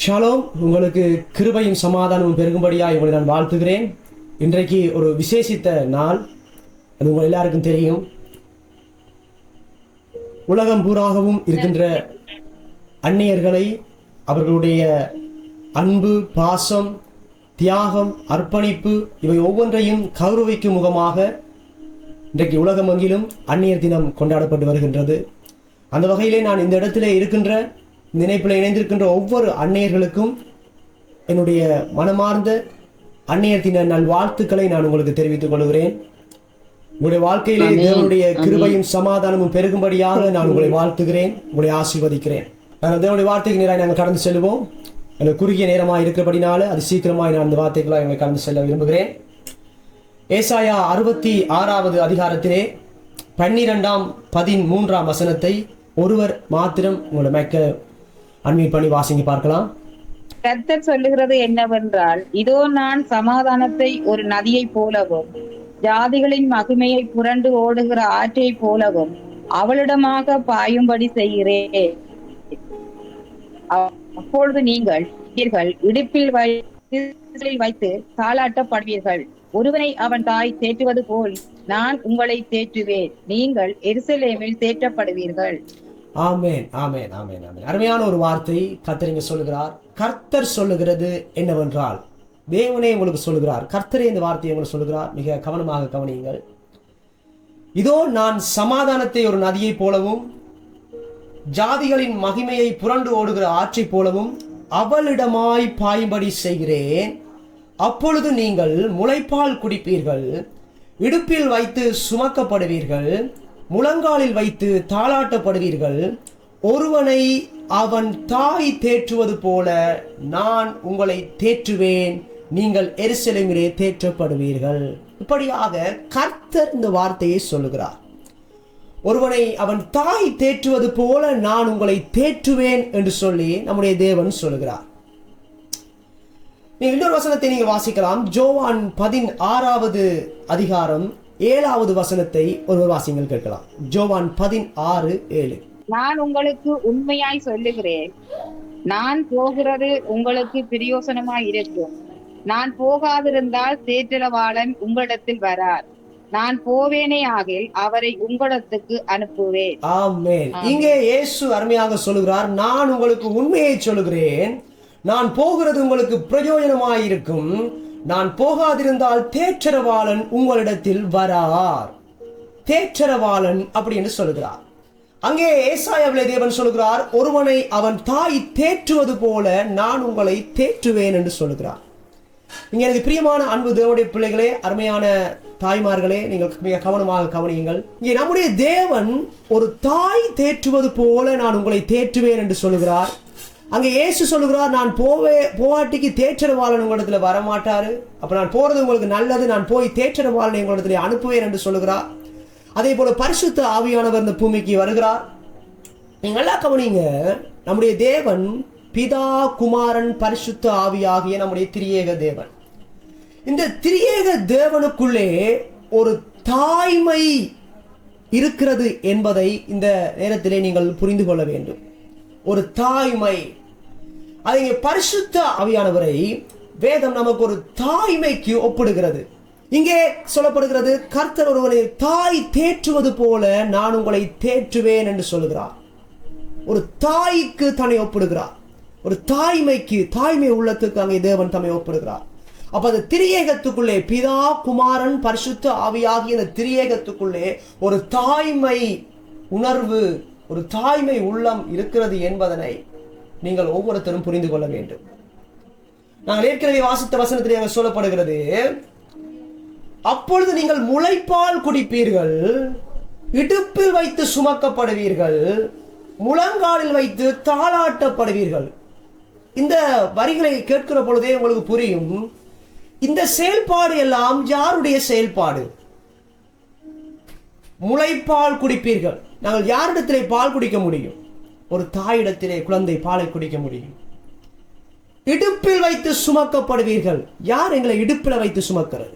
Shalom. உங்களுக்கு கிருபையும் சமாதானமும் பெருகும்படியாக உங்களை நான் வாழ்த்துகிறேன். இன்றைக்கு ஒரு விசேஷித்த நாள், அது உங்கள் எல்லாருக்கும் தெரியும். உலகம் பூராகவும் இருக்கின்ற அந்நியர்களை அவர்களுடைய அன்பு, பாசம், தியாகம், அர்ப்பணிப்பு இவை ஒவ்வொன்றையும் கௌரவிக்கும் முகமாக இன்றைக்கு உலகமெங்கிலும் அந்நியர் தினம் கொண்டாடப்பட்டு வருகின்றது. அந்த வகையிலே நான் இந்த இடத்திலே இருக்கின்ற நினைப்பில் இணைந்திருக்கின்ற ஒவ்வொரு அந்நியர்களுக்கும் என்னுடைய மனமார்ந்த அந்நியர் தின நல்வாழ்த்துக்களை நான் உங்களுக்கு தெரிவித்துக் கொள்கிறேன். உங்களுடைய வாழ்க்கையிலே தேவனுடைய கிருபையும் சமாதானமும் பெருகும்படியாக நான் உங்களை வாழ்த்துகிறேன், உங்களை ஆசீர்வதிக்கிறேன். தேவனுடைய வார்த்தைக்கு நேராக நாங்கள் கடந்து செல்வோம். எனக்கு குறுகிய நேரமாக இருக்கிறபடினால அது சீக்கிரமாக நான் அந்த வார்த்தைகளாக எங்களை கடந்து செல்ல விரும்புகிறேன். ஏசாயா 66வது அதிகாரத்திலே 12ஆம் 13ஆம் வசனத்தை ஒருவர் மாத்திரம் உங்களோட மேக்க அன்மீட் பண்ணி வாசிங்க பார்க்கலாம். கர்த்தர் சொல்லுகிறது என்னவென்றால், இதோ நான் சமாதானத்தை ஒரு நதியை போலவும் ஜாதிகளின் மகிமையை புரண்டு ஓடுகிற ஆற்றை போலவும் அவளிடமாக பாயும்படி செய்கிறேன். அப்பொழுது நீங்கள் இடுப்பில் வைத்து தாளாட்டப்படுவீர்கள். ஒருவனை அவன் தாய் தேற்றுவது போல் நான் உங்களை தேற்றுவேன். நீங்கள் எருசலேமில் தேற்றப்படுவீர்கள். ஆமேன், ஆமேன், ஆமேன், ஆமேன். அருமையான ஒரு வார்த்தை கர்த்தர் சொல்லுகிறார். கர்த்தர் சொல்லுகிறது என்னவென்றால், தேவனே உங்களுக்கு சொல்லுகிறார், கர்த்தரே இந்த வார்த்தையை உங்களுக்கு சொல்லுகிறார். மிக கவனமாக கவனியுங்கள். இதோ நான் சமாதானத்தை ஒரு நதியை போலவும் ஜாதிகளின் மகிமையை புரண்டு ஓடுகிற ஆற்றை போலவும் அவளிடமாய் பாயும்படி செய்கிறேன். அப்பொழுது நீங்கள் முளைப்பால் குடிப்பீர்கள், இடுப்பில் வைத்து சுமக்கப்படுவீர்கள், முழங்காலில் வைத்து தாளாட்டப்படுவீர்கள். ஒருவனை அவன் தாய் தேற்றுவது போல நான் உங்களை தேற்றுவேன். நீங்கள் எருசலேமிலே தேற்றப்படுவீர்கள். இப்படியாக கர்த்தர் இந்த வார்த்தையை சொல்லுகிறார். ஒருவனை அவன் தாய் தேற்றுவது போல நான் உங்களை தேற்றுவேன் என்று சொல்லி நம்முடைய தேவன் சொல்லுகிறார். நீங்க இன்னொரு வசனத்தை நீங்க வாசிக்கலாம். யோவான் 16வது அதிகாரம் 7வது வசனத்தை ஒருவர் வாசிங்கள் கேட்கலாம். யோவான் 16:7. நான் உங்களுக்கு உண்மையாய் சொல்லுகிறேன், நான் போகிறது உங்களுக்கு பிரயோசனமாய் இருக்கும். நான் போகாதிருந்தால் தேற்றரவாளன் உங்களிடத்தில் வரார். நான் போவேனே ஆகில் அவரை உங்களிடத்துக்கு அனுப்புவேன். ஆமென். இங்கே இயேசு அருமையாக சொல்லுகிறார், நான் உங்களுக்கு உண்மையை சொல்லுகிறேன், நான் போகிறது உங்களுக்கு பிரயோஜனமாயிருக்கும். நான் போகாதிருந்தால் தேற்றரவாளன் உங்களிடத்தில் வரார். தேற்றரவாளன் அப்படி என்று சொல்லுகிறார். அங்கே ஏசாயாவிலே தேவன் சொல்லுகிறார், ஒருவனை அவன் தாய் தேற்றுவது போல நான் உங்களை தேற்றுவேன் என்று சொல்லுகிறார். இங்கே எனக்கு பிரியமான அன்பு தேவனுடைய பிள்ளைகளே, அருமையான தாய்மார்களே, நீங்கள் மிக கவனமாக கவனியுங்கள். இங்கே நம்முடைய தேவன் ஒரு தாய் தேற்றுவது போல நான் உங்களை தேற்றுவேன் என்று சொல்லுகிறார். அங்கே இயேசு சொல்லுகிறார், நான் போவாட்டிக்கு தேற்றரவாளன் உங்களிடத்துல வரமாட்டாரு. அப்ப நான் போறது உங்களுக்கு நல்லது, நான் போய் தேற்றரவாளனை உங்களிடத்துல அனுப்புவேன் என்று சொல்லுகிறார். அதே போல பரிசுத்த ஆவியானவர் இந்த பூமிக்கு வருகிறார். நீங்க நல்லா கவனிங்க. நம்முடைய தேவன் பிதா, குமாரன், பரிசுத்த ஆவியாகிய நம்முடைய திரியேக தேவன். இந்த திரியேக தேவனுக்குள்ளே ஒரு தாய்மை இருக்கிறது என்பதை இந்த நேரத்திலே நீங்கள் புரிந்து கொள்ள வேண்டும். ஒரு தாய்மை, அதை பரிசுத்த ஆவியானவரை வேதம் நமக்கு ஒரு தாய்மைக்கு ஒப்பிடுகிறது. இங்கே சொல்லப்படுகிறது, கர்த்தர் ஒருவனை தாய் தேற்றுவது போல நான் உங்களை தேற்றுவேன் என்று சொல்லுகிறார். ஒரு தாய்க்கு தன்னை ஒப்பிடுகிறார். ஒரு தாய்மைக்கு, தாய்மை உள்ளத்துக்கு அங்கே தேவன் தம்மை ஒப்பிடுகிறார். அப்ப அந்த திரியேகத்துக்குள்ளே பிதா, குமாரன், பரிசுத்த ஆவியாகிய இந்த திரியேகத்துக்குள்ளே ஒரு தாய்மை உணர்வு, ஒரு தாய்மை உள்ளம் இருக்கிறது என்பதனை நீங்கள் ஒவ்வொருத்தரும் புரிந்து கொள்ள வேண்டும். நாங்கள் ஏற்கனவே வாசித்த வசனத்திலே சொல்லப்படுகிறது, அப்பொழுது நீங்கள் முளைப்பால் குடிப்பீர்கள், இடுப்பில் வைத்து சுமக்கப்படுவீர்கள், முழங்காலில் வைத்து தாளாட்டப்படுவீர்கள். இந்த வரிகளை கேட்கிற பொழுதே உங்களுக்கு புரியும், இந்த செயல்பாடு எல்லாம் யாருடைய செயல்பாடு? முளைப்பால் குடிப்பீர்கள். நாங்கள் யாரிடத்திலே பால் குடிக்க முடியும்? ஒரு தாயிடத்திலே குழந்தை பாலை குடிக்க முடியும். இடுப்பில் வைத்து சுமக்கப்படுவீர்கள். யார் எங்களை இடுப்பில் வைத்து சுமக்கிறது?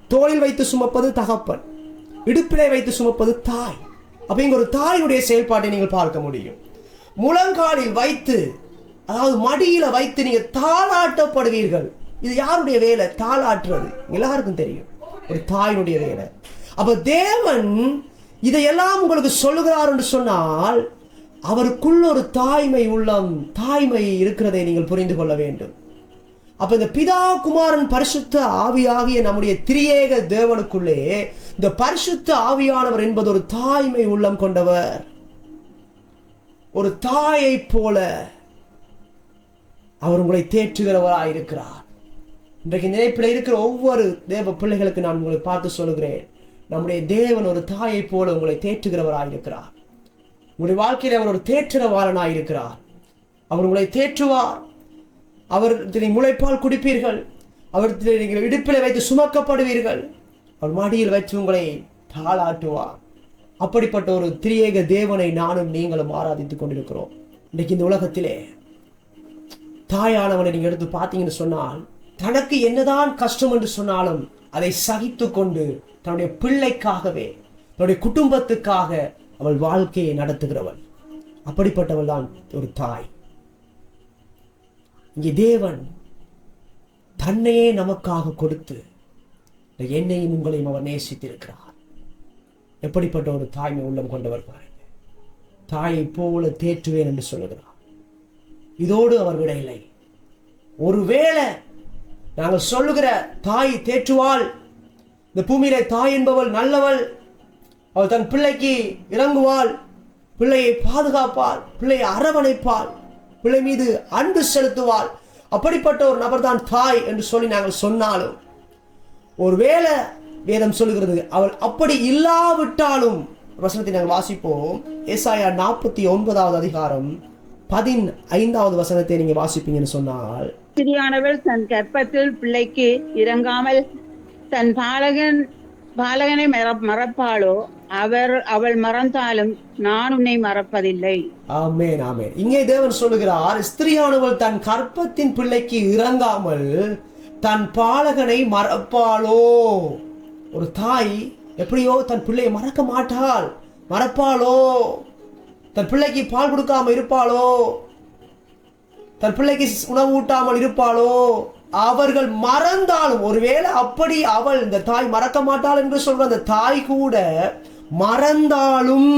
தோளில் வைத்து சுமப்பது தகப்பன், இடுப்பிலே வைத்து சுமப்பது தாய். அப்ப இங்க ஒரு தாயுடைய செயல்பாட்டை நீங்கள் பார்க்க முடியும். முழங்காலில் வைத்து அதாவது மடியில வைத்து நீங்க தாளாட்டப்படுவீர்கள். இது யாருடைய வேலை? தாளாட்டுறது எல்லாருக்கும் தெரியும், ஒரு தாயினுடைய வேலை. அப்ப தேவன் இதையெல்லாம் உங்களுக்கு சொல்லுகிறார் என்று சொன்னால் அவருக்குள்ள ஒரு தாய்மை உள்ளம், தாய்மை இருக்கிறதை நீங்கள் புரிந்து கொள்ள வேண்டும். அப்ப இந்த பிதா குமாரன் பரிசுத்த ஆவியாகிய நம்முடைய திரியேக தேவனுக்குள்ளே இந்த பரிசுத்த ஆவியானவர் என்பது ஒரு தாய்மை உள்ளம் கொண்டவர். ஒரு தாயை போல அவர் உங்களை தேற்றுகிறவராயிருக்கிறார். இன்றைக்கு நினைப்பில் இருக்கிற ஒவ்வொரு தேவ பிள்ளைகளுக்கு நான் உங்களை பார்த்து சொல்லுகிறேன், நம்முடைய தேவன் ஒரு தாயை போல உங்களை தேற்றுகிறவராயிருக்கிறார். உங்களுடைய வாழ்க்கையில் அவர் ஒரு தேற்றுகிறவாளனாயிருக்கிறார். அவர் உங்களை தேற்றுவார். அவர் முளைப்பால் குடிப்பீர்கள். அவர் நீங்கள் இடுப்பில் வைத்து சுமக்கப்படுவீர்கள். அவர் மடியில் வைத்து உங்களை தாளாட்டுவார். அப்படிப்பட்ட ஒரு திரியேக தேவனை நானும் நீங்களும் ஆராதித்துக் கொண்டிருக்கிறோம். இன்றைக்கு இந்த உலகத்திலே தாயானவனை நீங்க எடுத்து பார்த்தீங்கன்னு சொன்னால் தனக்கு என்னதான் கஷ்டம் என்று சொன்னாலும் அதை சகித்து கொண்டு தன்னுடைய பிள்ளைக்காகவே தன்னுடைய குடும்பத்துக்காக அவள் வாழ்க்கையை நடத்துகிறவள். அப்படிப்பட்டவள் தான் ஒரு தாய். இங்கே தேவன் தன்னையே நமக்காக கொடுத்து என்னையும் உங்களையும் அவர் நேசித்திருக்கிறார். எப்படிப்பட்ட ஒரு தாய்மை உள்ளம் கொண்டவர் பாருங்க. தாயை போல தேற்றுவேன் என்று சொல்லுகிறார். இதோடு அவர் விடையில்லை. ஒருவேளை நாங்கள் சொல்லுகிற தாய் தேற்றுவாள், இந்த பூமியிலே தாய் என்பவள் நல்லவள், அவள் தன் பிள்ளைக்கு இறங்குவாள், பிள்ளையை பாதுகாப்பாள், பிள்ளையை அரவணைப்பாள், பிள்ளை மீது அன்பு செலுத்துவாள், அப்படிப்பட்ட ஒரு நபர் தான் தாய் என்று சொல்லி நாங்கள் சொன்னாலும், ஒருவேளை வேதம் சொல்லுகிறது அவள் அப்படி இல்லாவிட்டாலும், வசனத்தை நாங்கள் வாசிப்போம். ஏசாயா 49வது அதிகாரம் 15வது வசனத்தை நீங்க வாசிப்பீங்கன்னு சொன்னால், ஸ்திரியானவள் தன் கர்ப்பத்தில் பிள்ளைக்கு இறங்காமல் தன் பாலகனை மறப்பாளோ, அவள் மறந்தாலும் நான் உன்னை மறப்பதில்லை. ஆமென், ஆமென். இங்கே தேவன் சொல்லுகிறார், ஸ்திரியானவள் தன் கர்ப்பத்தின் பிள்ளைக்கு இறங்காமல் தன் பாலகனை மறப்பாளோ. ஒரு தாய் எப்படியோ தன் பிள்ளையை மறக்க மாட்டாள், மறப்பாளோ. தன் பிள்ளைக்கு பால் கொடுக்காம இருப்பாளோ, தன் பிள்ளைக்கு உணவு ஊட்டாமல் இருப்பாளோ. அவர்கள் மறந்தாலும், ஒருவேளை அப்படி அவள் இந்த தாய் மறக்க மாட்டாள் என்று சொல்ற அந்த தாய் கூட மறந்தாலும்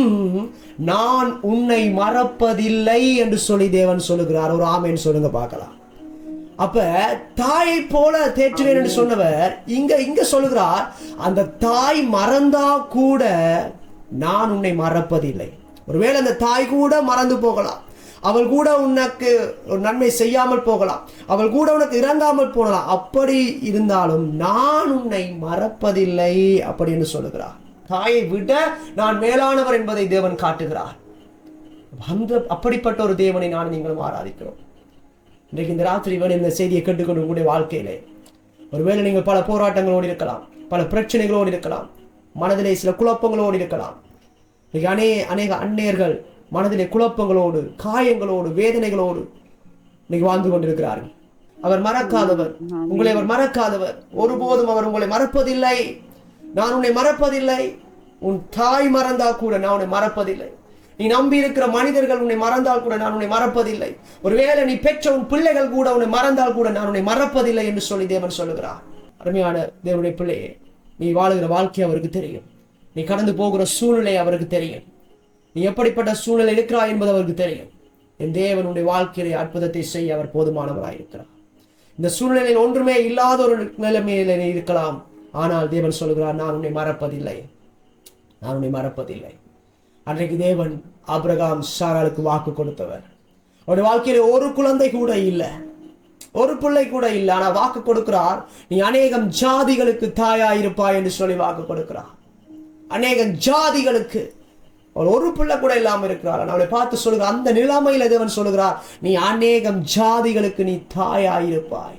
நான் உன்னை மறப்பதில்லை என்று சொல்லி தேவன் சொல்லுகிறார். ஒரு ஆமேன்னு சொல்லுங்க பார்க்கலாம். அப்ப தாயை போல தேற்றுவேன் என்று சொன்னவர் இங்க சொல்லுகிறார், அந்த தாய் மறந்தா கூட நான் உன்னை மறப்பதில்லை. ஒருவேளை அந்த தாய் கூட மறந்து போகலாம், அவள் கூட உனக்கு ஒரு நன்மை செய்யாமல் போகலாம், அவள் கூட உனக்கு இறங்காமல் போகலாம், அப்படி இருந்தாலும் நான் உன்னை மறப்பதில்லை அப்படின்னு சொல்லுகிறார். தாயை விட நான் மேலானவர் என்பதை தேவன் காட்டுகிறார். அப்படிப்பட்ட ஒரு தேவனை நான் நீங்களும் ஆராதிக்கிறோம். இன்றைக்கு இந்த ராத்திரி இந்த செய்தியை கேட்டுக்கொண்டு உங்களுடைய வாழ்க்கையிலே ஒருவேளை நீங்கள் பல போராட்டங்களோடு இருக்கலாம், பல பிரச்சனைகளோடு இருக்கலாம், மனதிலே சில குழப்பங்களோடு இருக்கலாம். அநேக அந்நியர்கள் மனதிலே குழப்பங்களோடு, காயங்களோடு, வேதனைகளோடு இன்னைக்கு வாழ்ந்து கொண்டிருக்கிறார்கள். அவர் மறக்காதவர், உங்களை அவர் மறக்காதவர். ஒருபோதும் அவர் உங்களை மறப்பதில்லை. நான் உன்னை மறப்பதில்லை. உன் தாய் மறந்தா கூட நான் உன்னை மறப்பதில்லை. நீ நம்பி இருக்கிற மனிதர்கள் உன்னை மறந்தால் கூட நான் உன்னை மறப்பதில்லை. ஒருவேளை நீ பெற்ற உன் பிள்ளைகள் கூட உன்னை மறந்தால் கூட நான் உன்னை மறப்பதில்லை என்று சொல்லி தேவன் சொல்லுகிறார். அருமையான தேவனுடைய பிள்ளையே, நீ வாழுகிற வாழ்க்கை அவருக்கு தெரியும். நீ கடந்து போகிற சூழ்நிலை அவருக்கு தெரியும். நீ எப்படிப்பட்ட சூழ்நிலை இருக்கிறாய் என்பது அவருக்கு தெரியும். என் தேவனுடைய வாழ்க்கையிலே அற்புதத்தை செய்ய அவர் போதுமானவராயிருக்கிறார். இந்த சூழ்நிலையில் ஒன்றுமே இல்லாத ஒரு நிலைமையில நீ இருக்கலாம், ஆனால் தேவன் சொல்கிறார், நான் உன்னை மறப்பதில்லை, நான் உன்னை மறப்பதில்லை. அன்றைக்கு தேவன் ஆபிரகாம் சாராளுக்கு வாக்கு கொடுத்தவர். அவருடைய வாழ்க்கையில ஒரு குழந்தை கூட இல்லை, ஒரு பிள்ளை கூட இல்லை, ஆனா வாக்கு கொடுக்கிறார், நீ அநேகம் ஜாதிகளுக்கு தாயாயிருப்பாய் என்று சொல்லி வாக்கு கொடுக்கிறார். அநேகம் ஜாதிகளுக்கு. அவள் ஒரு பிள்ளை கூட இல்லாம இருக்கிறாள். அவளை பார்த்து சொல்லுகிறார், அந்த நிலைமையில தேவன் சொல்லுகிறார், நீ அநேகம் ஜாதிகளுக்கு நீ தாயாயிருப்பாய்.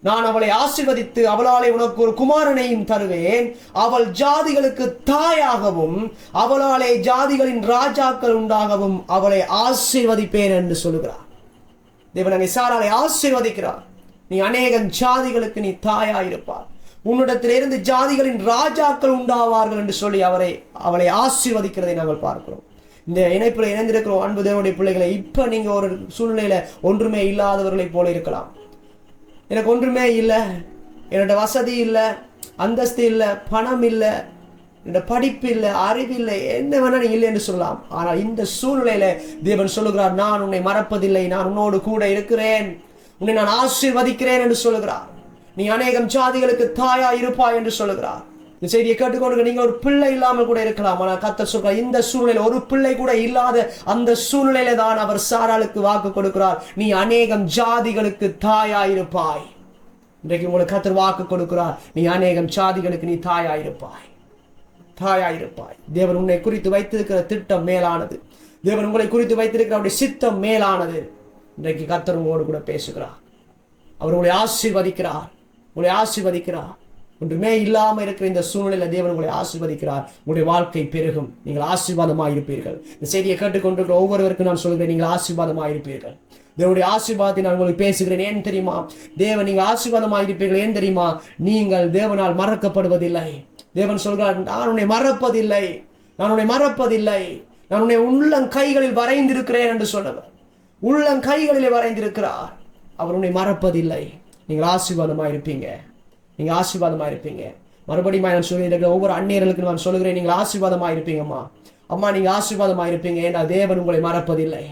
நான் அவளை ஆசீர்வதித்து அவளாலே உனக்கு ஒரு குமாரனையும் தருவேன். அவள் ஜாதிகளுக்கு தாயாகவும் அவளாலே ஜாதிகளின் ராஜாக்கள் உண்டாகவும் அவளை ஆசீர்வதிப்பேன் என்று சொல்லுகிறார். தேவன் அங்கே சாராளை ஆசீர்வதிக்கிறார். நீ அநேகம் ஜாதிகளுக்கு நீ தாயாயிருப்பார், உன்னிடத்திலிருந்து ஜாதிகளின் ராஜாக்கள் உண்டாவார்கள் என்று சொல்லி அவளை ஆசீர்வதிக்கிறதை நாங்கள் பார்க்கிறோம். இந்த இணைப்புல இணைந்திருக்கிற அன்பு தேவனுடைய பிள்ளைகளை, இப்ப நீங்க ஒரு சூழ்நிலையில ஒன்றுமே இல்லாதவர்களை போல இருக்கலாம். எனக்கு ஒன்றுமே இல்லை, என்னோட வசதி இல்லை, அந்தஸ்து இல்லை, பணம் இல்லை, என்னோட படிப்பு இல்லை, அறிவு இல்லை, என்ன வேணா நீ இல்லை என்று சொல்லலாம். ஆனால் இந்த சூழ்நிலையில தேவன் சொல்லுகிறார், நான் உன்னை மறப்பதில்லை, நான் உன்னோடு கூட இருக்கிறேன், உன்னை நான் ஆசீர்வதிக்கிறேன் என்று சொல்லுகிறார். நீ அநேகம் ஜாதிகளுக்கு தாயா இருப்பாய் என்று சொல்லுகிறார். இந்த செய்தியை கேட்டுக்கொண்டு நீங்க ஒரு பிள்ளை இல்லாமல் கூட இருக்கலாம். ஆனால் கர்த்தர் சொல்றார், இந்த சூழ்நிலையில ஒரு பிள்ளை கூட இல்லாத அந்த சூழ்நிலையில தான் அவர் சாராளுக்கு வாக்கு கொடுக்கிறார், நீ அநேகம் ஜாதிகளுக்கு தாயா இருப்பாய். இன்றைக்கு உங்களுக்கு கர்த்தர் வாக்கு கொடுக்கிறார், நீ அநேகம் ஜாதிகளுக்கு நீ தாயாயிருப்பாய், தாயாயிருப்பாய். தேவன் உன்னை குறித்து வைத்திருக்கிற திட்டம் மேலானது. தேவன் உங்களை குறித்து வைத்திருக்கிற அவருடைய சித்தம் மேலானது. இன்றைக்கு கர்த்தர் உங்களோடு கூட பேசுகிறார். அவர் உங்களை ஆசீர்வதிக்கிறார், உங்களை ஆசீர்வதிக்கிறார். ஒன்றுமே இல்லாமல் இருக்கிற இந்த சூழ்நிலையில தேவன் உங்களை ஆசீர்வதிக்கிறார். உங்களுடைய வாழ்க்கை பெருகும், நீங்கள் ஆசீர்வாதமாக இருப்பீர்கள். இந்த செய்தியை கேட்டுக்கொண்டிருக்கிற ஒவ்வொருவருக்கும் நான் சொல்கிறேன், நீங்கள் ஆசீர்வாதமாக இருப்பீர்கள். தேவனுடைய ஆசீர்வாதத்தை நான் உங்களுக்கு பேசுகிறேன். ஏன் தெரியுமா? தேவன் நீங்கள் ஆசீர்வாதமாக இருப்பீர்கள். ஏன் தெரியுமா? நீங்கள் தேவனால் மறக்கப்படுவதில்லை. தேவன் சொல்கிறார், நான் உன்னை மறப்பதில்லை, நான் உன்னை மறப்பதில்லை, நான் உன்னை உள்ளங்கைகளில் வரைந்திருக்கிறேன் என்று சொன்னவர். உள்ளங்கைகளிலே வரைந்திருக்கிறார். அவர் உன்னை மறப்பதில்லை. நீங்கள் ஆசீர்வாதமாக இருப்பீங்க, நீங்க ஆசீர்வாதமாக இருப்பீங்க. மறுபடியும் நான் சொல்லியிருக்கிற ஒவ்வொரு அந்நியர்களுக்கு நான் சொல்லுகிறேன், நீங்கள் ஆசீர்வாதமாக இருப்பீங்கம்மா, அம்மா, நீங்க ஆசீர்வாதமாக இருப்பீங்க. ஏன்னா தேவன் உங்களை மறப்பதில்லை,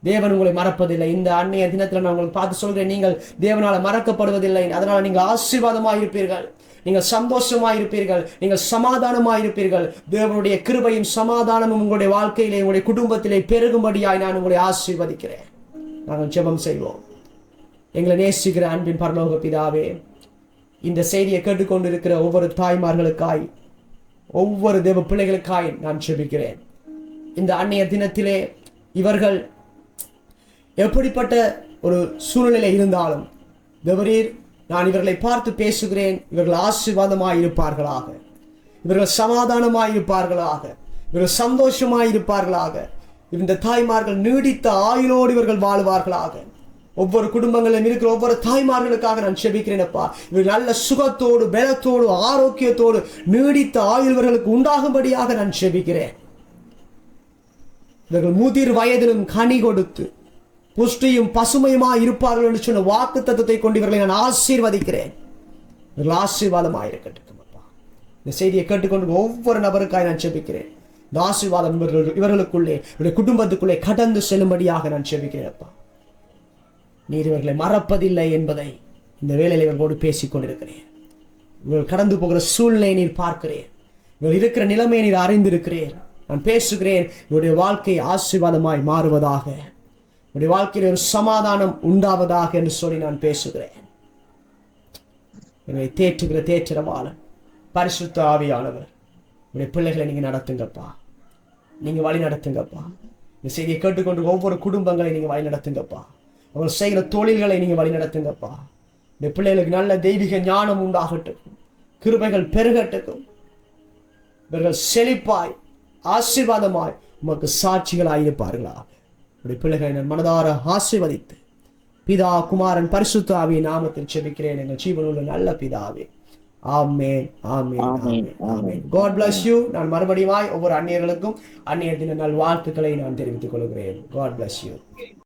தேவன் உங்களை மறப்பதில்லை. இந்த அந்நிய தினத்தில் நான் உங்களுக்கு பார்த்து சொல்கிறேன், நீங்கள் தேவனால மறக்கப்படுவதில்லை. அதனால நீங்கள் ஆசீர்வாதமாக இருப்பீர்கள், நீங்கள் சந்தோஷமாக இருப்பீர்கள், நீங்கள் சமாதானமாக இருப்பீர்கள். தேவனுடைய கிருபையும் சமாதானமும் உங்களுடைய வாழ்க்கையிலே, உங்களுடைய குடும்பத்திலே பெருகும்படியாய் நான் உங்களை ஆசீர்வதிக்கிறேன். நாங்கள் ஜெபம் செய்வோம். எங்களை நேசிக்கிற அன்பின் பரலோக பிதாவே, இந்த செய்தியை கேட்டுக்கொண்டிருக்கிற ஒவ்வொரு தாய்மார்களுக்காய், ஒவ்வொரு தேவ பிள்ளைகளுக்காய் நான் ஜெபிக்கிறேன். இந்த அந்நிய தினத்திலே இவர்கள் எப்படிப்பட்ட ஒரு சூழ்நிலை இருந்தாலும் தேவரீர், நான் இவர்களை பார்த்து பேசுகிறேன், இவர்கள் ஆசீர்வாதமாய் இருப்பார்களாக, இவர்கள் சமாதானமாய் இருப்பார்களாக, இவர்கள் சந்தோஷமாய் இருப்பார்களாக. இந்த தாய்மார்கள் நீடித்த ஆயுளோடு இவர்கள் வாழ்வார்களாக. ஒவ்வொரு குடும்பங்களிலும் இருக்கிற ஒவ்வொரு தாய்மார்களுக்காக நான் செபிக்கிறேனப்பா. இவர்கள் நல்ல சுகத்தோடு, பலத்தோடு, ஆரோக்கியத்தோடு நீடித்த ஆயுள்வர்களுக்கு உண்டாகும்படியாக நான் செபிக்கிறேன். இவர்கள் முதிர் வயதிலும் கனி கொடுத்து புஷ்டியும் பசுமையுமாய் இருப்பார்கள் என்று சொன்ன வாக்கு தத்துவத்தை கொண்டு இவர்களை நான் ஆசீர்வதிக்கிறேன். இவர்கள் ஆசீர்வாதமாக இருக்கட்டும் அப்பா. இந்த செய்தியை கேட்டுக்கொண்டு ஒவ்வொரு நபருக்காக நான் செபிக்கிறேன். இந்த ஆசீர்வாதம் இவர்களுக்குள்ளே, இவருடைய குடும்பத்துக்குள்ளே கடந்து செல்லும்படியாக நான் செபிக்கிறேன் அப்பா. நீர் இவர்களை மறப்பதில்லை என்பதை இந்த வேளையில் இவர்களோடு பேசிக் கொண்டிருக்கிறேன். இவர்கள் கடந்து போகிற சூழ்நிலையை நீர் பார்க்கிறேன், இவர்கள் இருக்கிற நிலைமையை நீர் அறிந்திருக்கிறேன். நான் பேசுகிறேன், இவருடைய வாழ்க்கை ஆசீர்வாதமாய் மாறுவதாக, இவருடைய வாழ்க்கையில் ஒரு சமாதானம் உண்டாவதாக என்று சொல்லி நான் பேசுகிறேன். இவரை தேற்றுகிற தேற்றரவாளன் பரிசுத்த ஆவியானவர், இவருடைய பிள்ளைகளை நீங்க நடத்துங்கப்பா, நீங்க வழி நடத்துங்கப்பா. இந்த செய்தியை கேட்டுக்கொண்டு ஒவ்வொரு குடும்பங்களை நீங்க வழி நடத்துங்கப்பா. அவர்கள் செய்கிற தொழில்களை நீங்க வழி நடத்துங்கப்பா. இந்த பிள்ளைகளுக்கு நல்ல தெய்வீக ஞானம் உண்டாகட்டும், கிருபைகள் பெருகட்டும், இவர்கள் செழிப்பாய் ஆசீர்வாதமாய் உமக்கு சாட்சிகளாய் இருப்பார்களா. உடைய பிள்ளைகளை நான் மனதார ஆசீர்வதித்து பிதா குமாரன் பரிசுத்த ஆவியின் நாமத்தில் செபிக்கிறேன் எங்கள் ஜீவனுள்ள நல்ல பிதாவே. ஆமென், ஆமென், ஆமென், ஆமென். God bless you. நான் மறுபடியும் ஒவ்வொரு அந்நியர்களுக்கும் அந்நிய தின நல் வாழ்த்துக்களை நான் தெரிவித்துக் கொள்கிறேன். God bless you.